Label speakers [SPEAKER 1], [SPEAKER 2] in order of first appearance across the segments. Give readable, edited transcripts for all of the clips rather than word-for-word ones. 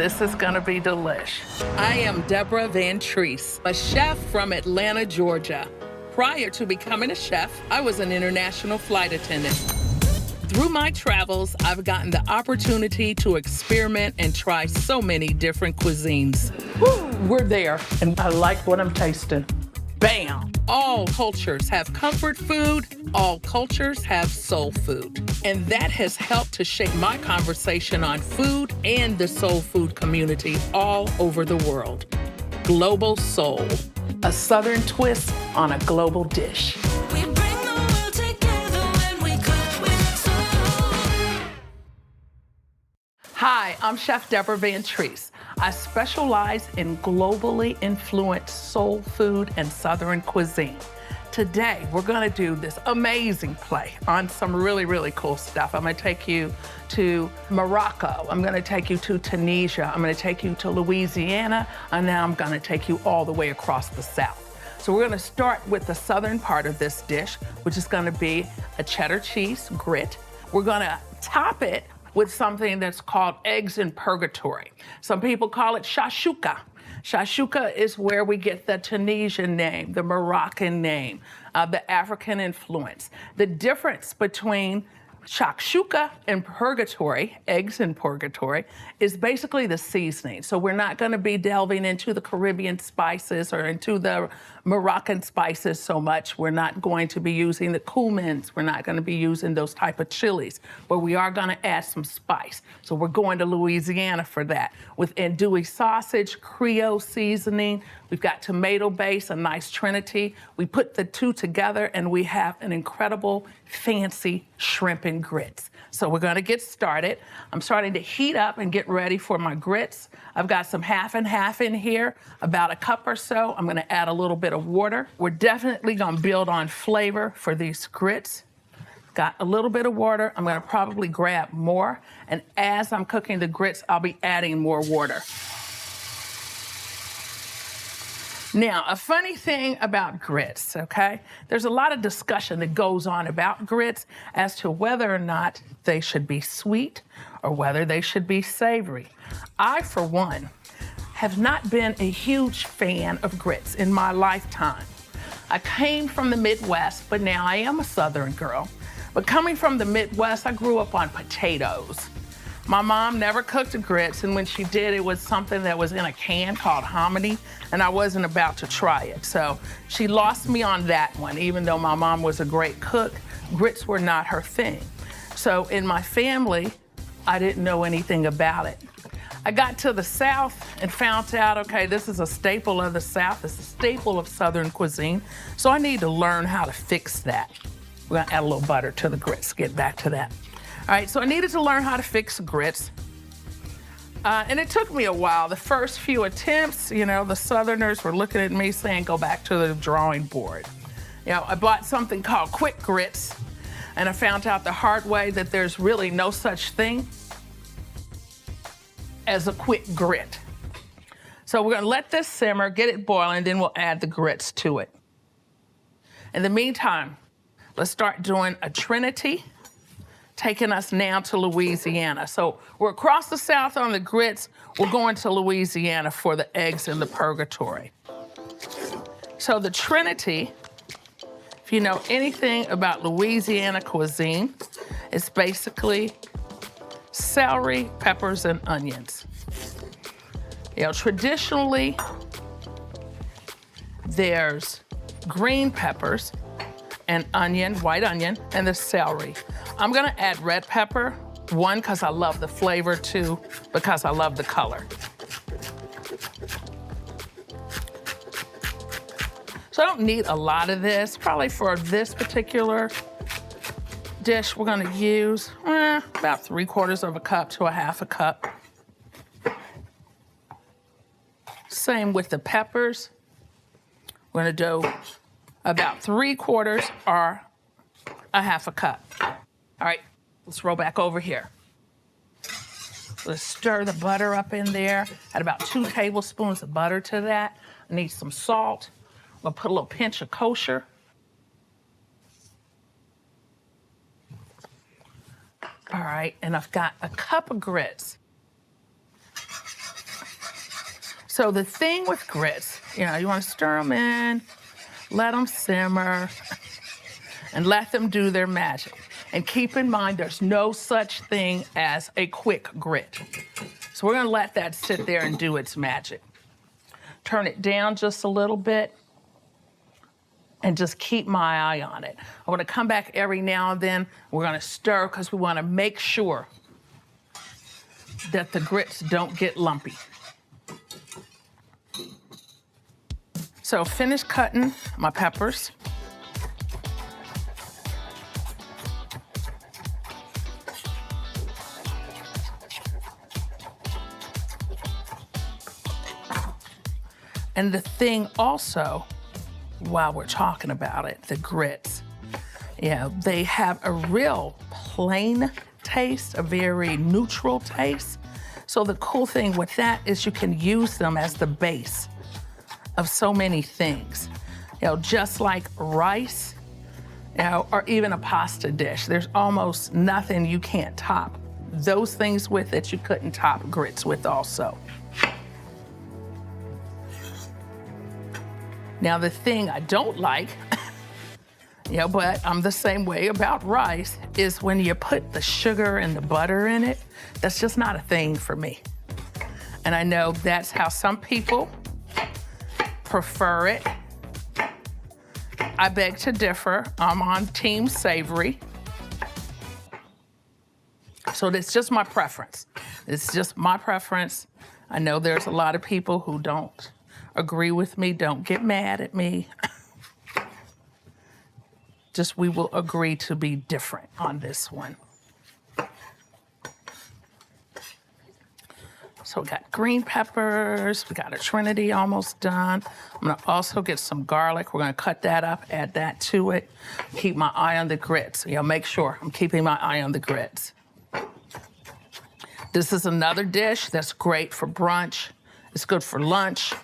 [SPEAKER 1] This is gonna be delish. I am Deborah VanTrece, a chef from Atlanta, Georgia. Prior to becoming a chef, I was an international flight attendant. Through my travels, I've gotten the opportunity to experiment and try so many different cuisines. Woo, we're there, and I like what I'm tasting. Bam! All cultures have comfort food, all cultures have soul food. And that has helped to shape my conversation on food and the soul food community all over the world. Global Soul, a Southern twist on a global dish.
[SPEAKER 2] We bring the world together when we cook with soul.
[SPEAKER 1] Hi, I'm Chef Deborah VanTrece. I specialize in globally influenced soul food and Southern cuisine. Today, we're gonna do this amazing play on some really, really cool stuff. I'm gonna take you to Morocco. I'm gonna take you to Tunisia. I'm gonna take you to Louisiana, and now I'm gonna take you all the way across the South. So we're gonna start with the southern part of this dish, which is gonna be a cheddar cheese grit. We're gonna top it with something that's called eggs in purgatory. Some people call it shashuka. Shashuka is where we get the Tunisian name, the Moroccan name, the African influence. The difference between shakshuka and purgatory, eggs in purgatory, is basically the seasoning. So we're not gonna be delving into the Caribbean spices or into the Moroccan spices so much. We're not going to be using the cumins. We're not gonna be using those type of chilies, but we are gonna add some spice. So we're going to Louisiana for that. With andouille sausage, Creole seasoning, we've got tomato base, a nice trinity. We put the two together and we have an incredible, fancy shrimp and grits. So we're gonna get started. I'm starting to heat up and get ready for my grits. I've got some half and half in here, about a cup or so. I'm gonna add a little bit of water. We're definitely gonna build on flavor for these grits. Got a little bit of water. I'm gonna probably grab more. And as I'm cooking the grits, I'll be adding more water. Now, a funny thing about grits, okay? There's a lot of discussion that goes on about grits as to whether or not they should be sweet or whether they should be savory. I, for one, have not been a huge fan of grits in my lifetime. I came from the Midwest, but now I am a Southern girl. But coming from the Midwest, I grew up on potatoes. My mom never cooked the grits, and when she did, it was something that was in a can called hominy, and I wasn't about to try it. So she lost me on that one. Even though my mom was a great cook, grits were not her thing. So in my family, I didn't know anything about it. I got to the South and found out, okay, this is a staple of the South. It's a staple of Southern cuisine. So I need to learn how to fix that. We're gonna add a little butter to the grits, get back to that. All right, so I needed to learn how to fix grits. And it took me a while. The first few attempts, you know, the Southerners were looking at me saying, go back to the drawing board. You know, I bought something called quick grits, and I found out the hard way that there's really no such thing as a quick grit. So we're gonna let this simmer, get it boiling, then we'll add the grits to it. In the meantime, let's start doing a trinity, taking us now to Louisiana. So we're across the South on the grits. We're going to Louisiana for the eggs in the purgatory. So the trinity, if you know anything about Louisiana cuisine, it's basically celery, peppers, and onions. You know, traditionally, there's green peppers and onion, white onion, and the celery. I'm gonna add red pepper, one, because I love the flavor, two, because I love the color. So I don't need a lot of this. Probably for this particular dish, we're gonna use about 3/4 of a cup to a half a cup. Same with the peppers. We're gonna do about 3/4 or a half a cup. All right, let's roll back over here. Let's stir the butter up in there. Add about 2 tablespoons of butter to that. I need some salt. I'm gonna put a little pinch of kosher. All right, and I've got a cup of grits. So the thing with grits, you know, you want to stir them in, let them simmer, and let them do their magic. And keep in mind, there's no such thing as a quick grit. So we're gonna let that sit there and do its magic. Turn it down just a little bit and just keep my eye on it. I wanna come back every now and then. We're gonna stir because we wanna make sure that the grits don't get lumpy. So finish cutting my peppers. And the thing also, while we're talking about it, the grits, you know, they have a real plain taste, a very neutral taste. So the cool thing with that is you can use them as the base of so many things. You know, just like rice, you know, or even a pasta dish. There's almost nothing you can't top those things with that you couldn't top grits with also. Now, the thing I don't like, you know, but I'm the same way about rice, is when you put the sugar and the butter in it. That's just not a thing for me. And I know that's how some people prefer it. I beg to differ. I'm on team savory. So it's just my preference. It's just my preference. I know there's a lot of people who don't agree with me. Don't get mad at me. Just we will agree to be different on this one. So we got green peppers. We got a trinity almost done. I'm gonna also get some garlic. We're gonna cut that up, add that to it. Keep my eye on the grits. You know, make sure I'm keeping my eye on the grits. This is another dish that's great for brunch. It's good for lunch.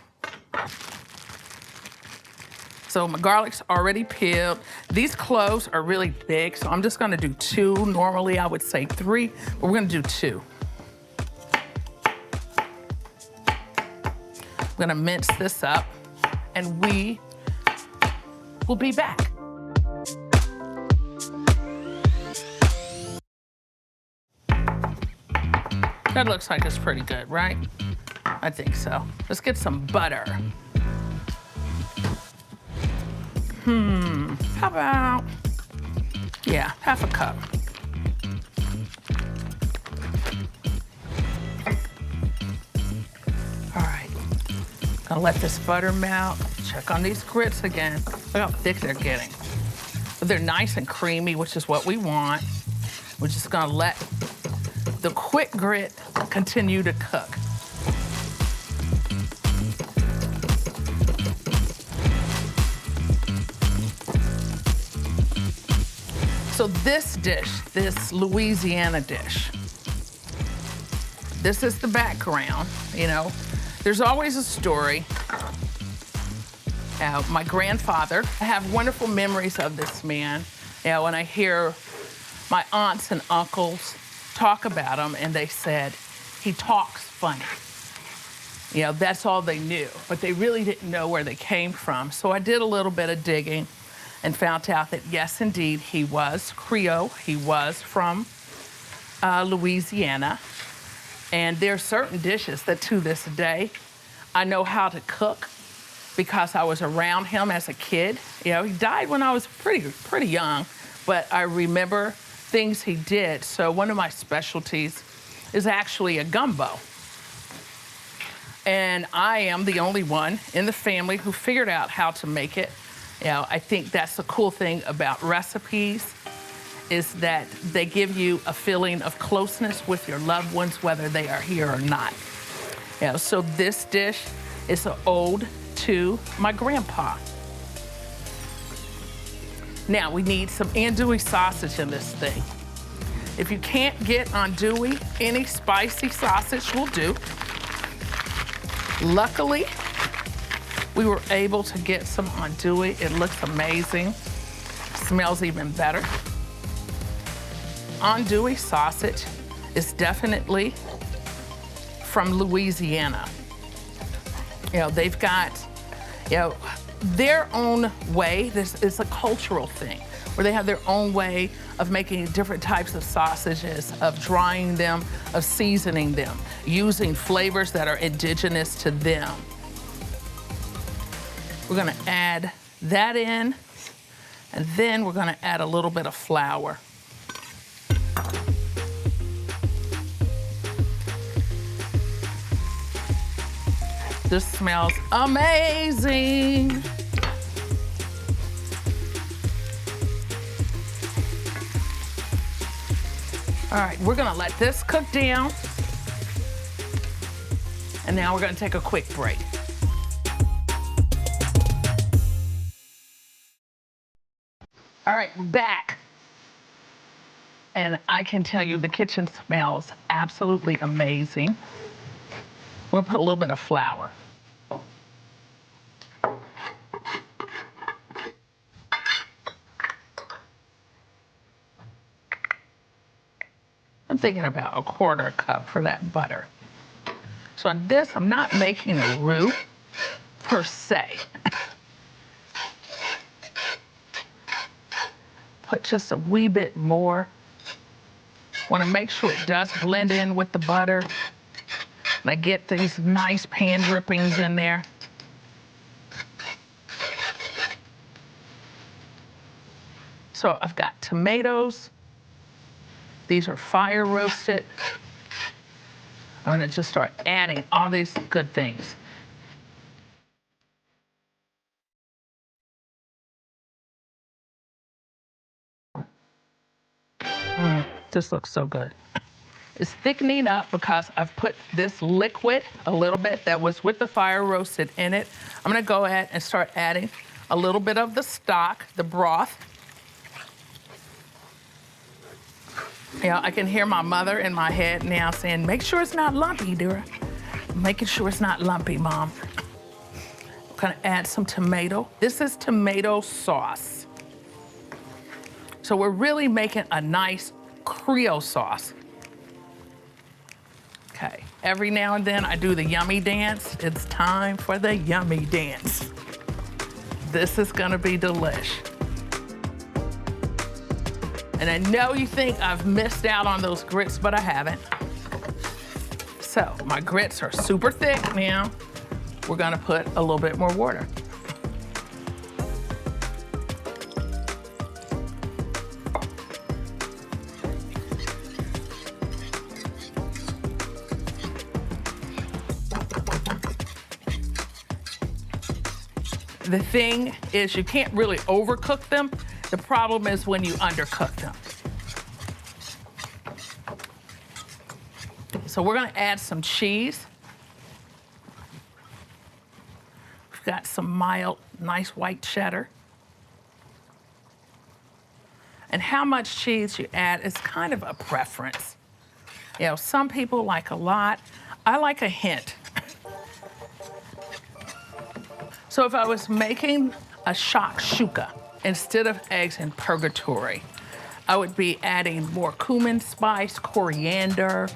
[SPEAKER 1] So my garlic's already peeled. These cloves are really big, so I'm just gonna do 2. Normally I would say 3, but we're gonna do 2. I'm gonna mince this up, and we will be back. That looks like it's pretty good, right? I think so. Let's get some butter. How about, yeah, half a cup. All right, gonna let this butter melt. Check on these grits again. Look how thick they're getting. But they're nice and creamy, which is what we want. We're just gonna let the quick grit continue to cook. So this dish, this Louisiana dish, this is the background, you know. There's always a story. My grandfather, I have wonderful memories of this man. You know, when I hear my aunts and uncles talk about him, and they said, he talks funny. You know, that's all they knew, but they really didn't know where they came from. So I did a little bit of digging and found out that, yes, indeed, he was Creole. He was from Louisiana. And there are certain dishes that to this day, I know how to cook because I was around him as a kid. You know, he died when I was pretty young, but I remember things he did. So one of my specialties is actually a gumbo. And I am the only one in the family who figured out how to make it. You know, I think that's the cool thing about recipes, is that they give you a feeling of closeness with your loved ones, whether they are here or not. You know, so this dish is an ode to my grandpa. Now, we need some andouille sausage in this thing. If you can't get andouille, any spicy sausage will do. Luckily, we were able to get some andouille. It looks amazing. Smells even better. Andouille sausage is definitely from Louisiana. You know, they've got, you know, their own way. This is a cultural thing where they have their own way of making different types of sausages, of drying them, of seasoning them, using flavors that are indigenous to them. We're gonna add that in, and then we're gonna add a little bit of flour. This smells amazing. All right, we're gonna let this cook down. And now we're gonna take a quick break. All right, we're back. And I can tell you the kitchen smells absolutely amazing. We'll put a little bit of flour. I'm thinking about a 1/4 cup for that butter. So on this, I'm not making a roux per se. Put just a wee bit more. Want to make sure it does blend in with the butter. And I get these nice pan drippings in there. So I've got tomatoes. These are fire roasted. I'm gonna just start adding all these good things. This looks so good. It's thickening up because I've put this liquid, a little bit that was with the fire roasted in it. I'm gonna go ahead and start adding a little bit of the stock, the broth. Yeah, I can hear my mother in my head now saying, make sure it's not lumpy, Deborah. Making sure it's not lumpy, Mom. I'm gonna add some tomato. This is tomato sauce. So we're really making a nice Creole sauce. Okay, every now and then I do the yummy dance. It's time for the yummy dance. This is gonna be delish. And I know you think I've missed out on those grits, but I haven't. So my grits are super thick now. We're gonna put a little bit more water. The thing is you can't really overcook them. The problem is when you undercook them. So we're gonna add some cheese. We've got some mild, nice white cheddar. And how much cheese you add is kind of a preference. You know, some people like a lot. I like a hint. So if I was making a shakshuka, instead of eggs in Purgatory, I would be adding more cumin spice, coriander,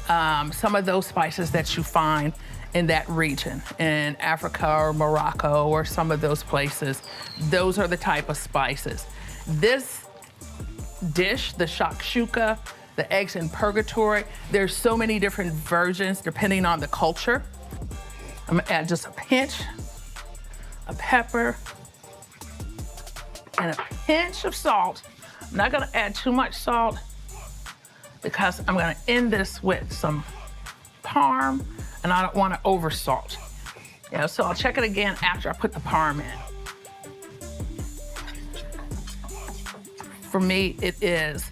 [SPEAKER 1] some of those spices that you find in that region, in Africa or Morocco or some of those places. Those are the type of spices. This dish, the shakshuka, the eggs in Purgatory, there's so many different versions depending on the culture. I'm gonna add just a pinch of pepper, and a pinch of salt. I'm not gonna add too much salt because I'm gonna end this with some parm, and I don't wanna over salt. Yeah, so I'll check it again after I put the parm in. For me, it is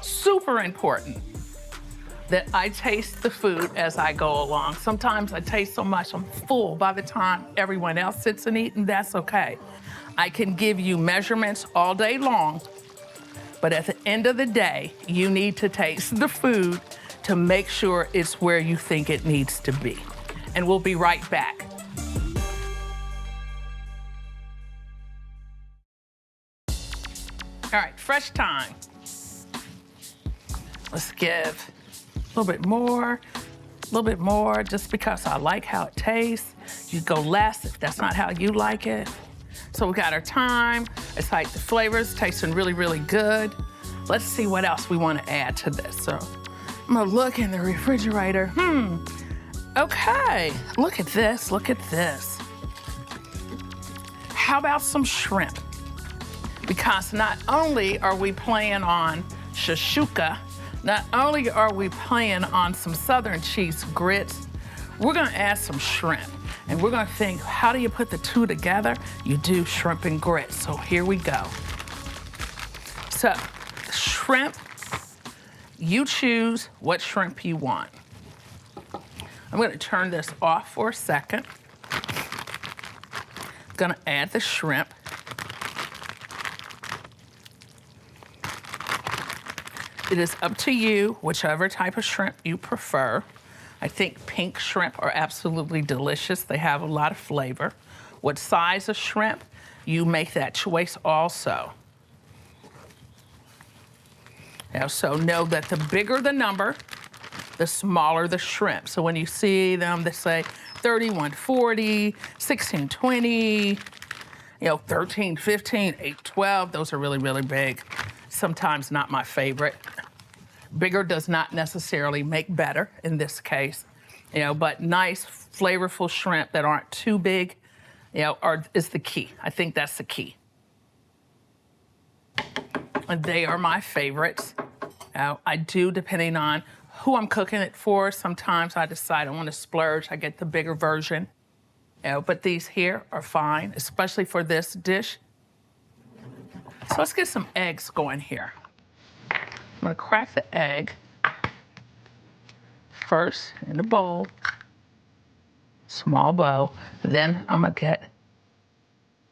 [SPEAKER 1] super important that I taste the food as I go along. Sometimes I taste so much, I'm full by the time everyone else sits and eats, and that's okay. I can give you measurements all day long, but at the end of the day, you need to taste the food to make sure it's where you think it needs to be. And we'll be right back. All right, fresh thyme. Let's give a little bit more. little bit more just because I like how it tastes. You go less if that's not how you like it. So we got our thyme. It's like the flavors tasting really, really good. Let's see what else we want to add to this. So I'm gonna look in the refrigerator. Okay, look at this, look at this. How about some shrimp? Because not only are we playing on shashuka, not only are we playing on some Southern cheese grits, we're gonna add some shrimp. And we're gonna think, how do you put the two together? You do shrimp and grits. So here we go. So, shrimp, you choose what shrimp you want. I'm gonna turn this off for a second. Gonna add the shrimp. It is up to you, whichever type of shrimp you prefer. I think pink shrimp are absolutely delicious. They have a lot of flavor. What size of shrimp, you make that choice also. Now, so know that the bigger the number, the smaller the shrimp. So when you see them, they say 3140, 1620, 1315, 812. Those are really, really big. Sometimes not my favorite. Bigger does not necessarily make better in this case, but nice, flavorful shrimp that aren't too big, is the key. I think that's the key. And they are my favorites. I do, depending on who I'm cooking it for, sometimes I decide I want to splurge, I get the bigger version. But these here are fine, especially for this dish. So let's get some eggs going here. I'm gonna crack the egg first in the bowl, small bowl. Then I'm gonna get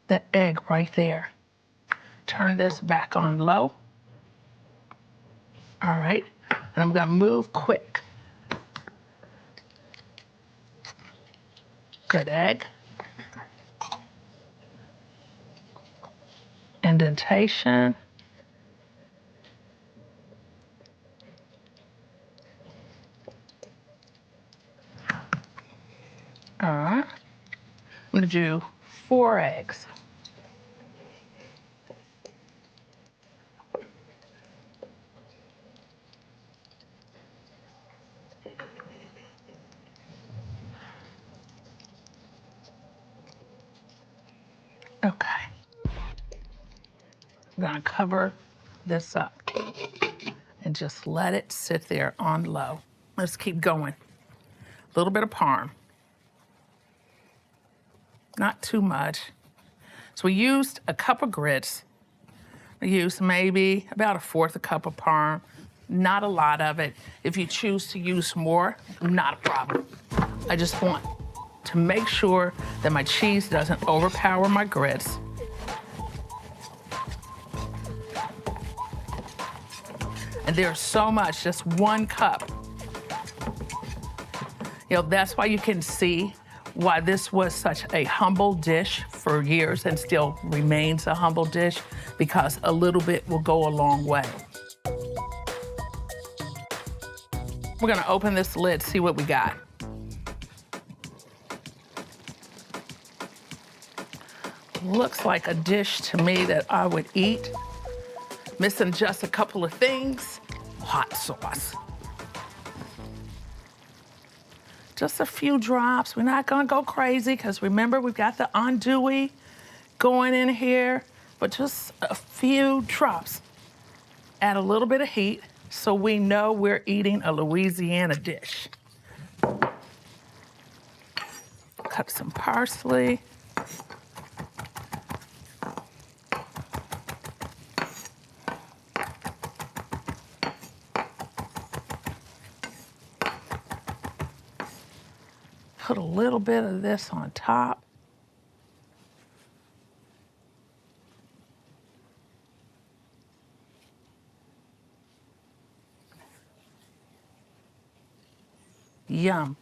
[SPEAKER 1] the egg right there. Turn this back on low. All right, and I'm gonna move quick. Good egg. Indentation. All right, I'm gonna do 4 eggs. Okay. I'm gonna cover this up and just let it sit there on low. Let's keep going. A little bit of parm. Not too much. So we used a cup of grits. We used maybe about 1/4 cup of parm. Not a lot of it. If you choose to use more, not a problem. I just want to make sure that my cheese doesn't overpower my grits. And there's so much, just 1 cup. That's why you can see why this was such a humble dish for years and still remains a humble dish, because a little bit will go a long way. We're gonna open this lid, see what we got. Looks like a dish to me that I would eat. Missing just a couple of things. Hot sauce. Just a few drops. We're not gonna go crazy because remember we've got the andouille going in here, but just a few drops. Add a little bit of heat so we know we're eating a Louisiana dish. Cut some parsley. Put a little bit of this on top. Yum.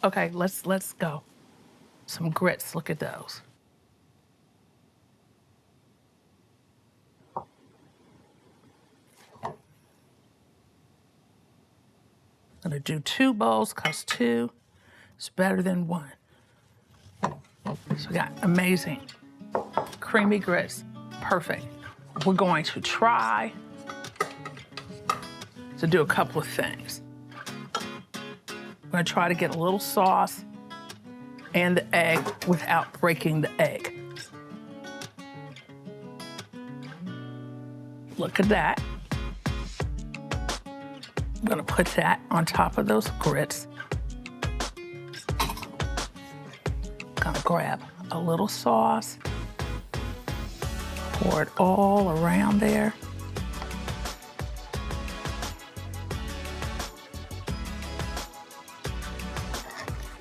[SPEAKER 1] Okay, let's go. Some grits, look at those. I'm gonna do 2 bowls, cause 2 is better than 1. So we got amazing creamy grits, perfect. We're going to try to do a couple of things. We're gonna try to get a little sauce and the egg without breaking the egg. Look at that. I'm gonna put that on top of those grits. Gonna grab a little sauce, pour it all around there.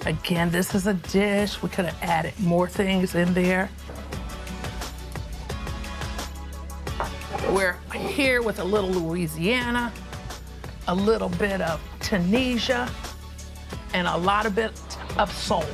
[SPEAKER 1] Again, this is a dish. We could have added more things in there. We're here with a little Louisiana, a little bit of Tunisia, and a lot of bit of soul.